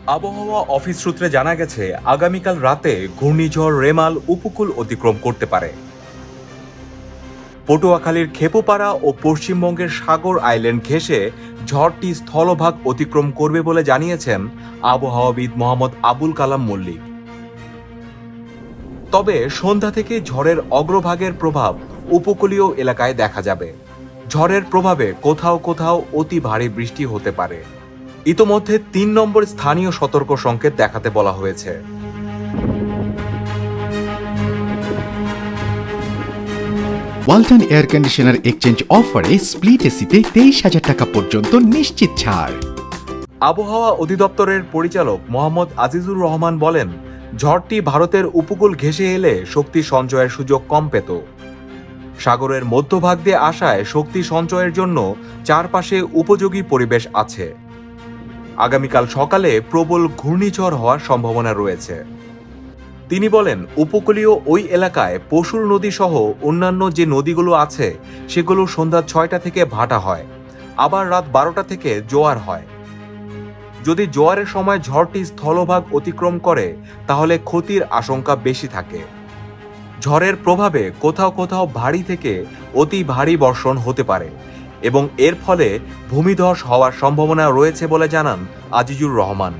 আবহাওয়া অফিস সূত্রে জানা গেছে, আগামীকাল রাতে ঘূর্ণিঝড় রেমাল উপকূল অতিক্রম করতে পারে। পটুয়াখালীর খেপুপাড়া ও পশ্চিমবঙ্গের সাগর আইল্যান্ড ঘেঁষে ঝড়টি স্থলভাগ অতিক্রম করবে বলে জানিয়েছেন আবহাওয়াবিদ মোহাম্মদ আবুল কালাম মল্লিক। তবে সন্ধ্যা থেকে ঝড়ের অগ্রভাগের প্রভাব উপকূলীয় এলাকায় দেখা যাবে। ঝড়ের প্রভাবে কোথাও কোথাও অতি ভারী বৃষ্টি হতে পারে। ইতোমধ্যে ৩ নম্বর স্থানীয় সতর্ক সংকেত দেখাতে বলা হয়েছে। ওয়ালটন এয়ার কন্ডিশনার এক্সচেঞ্জ অফারে স্প্লিট এসিতে 23,000 টাকা পর্যন্ত নিশ্চিত ছাড়। আবহাওয়া অধিদপ্তরের পরিচালক মোহাম্মদ আজিজুর রহমান বলেন, ঝড়টি ভারতের উপকূল ঘেঁষে এলে শক্তি সঞ্চয়ের সুযোগ কম পেত। সাগরের মধ্যভাগ দিয়ে আসায় শক্তি সঞ্চয়ের জন্য চারপাশে উপযোগী পরিবেশ আছে। আগামীকাল সকালে প্রবল ঘূর্ণিঝড় হওয়ার সম্ভাবনা রয়েছে। তিনি বলেন, উপকূলীয় ওই এলাকায় পশুর নদী সহ অন্যান্য যে নদীগুলো আছে সেগুলো সন্ধ্যা 6টা থেকে ভাটা হয়, আবার রাত 12টা থেকে জোয়ার হয়। যদি জোয়ারের সময় ঝড়টি স্থলভাগ অতিক্রম করে তাহলে ক্ষতির আশঙ্কা বেশি থাকে। ঝড়ের প্রভাবে কোথাও কোথাও ভারী থেকে অতি ভারী বর্ষণ হতে পারে এবং এর ফলে ভূমিধস হওয়ার সম্ভাবনা রয়েছে বলে জানান আজিজুর রহমান।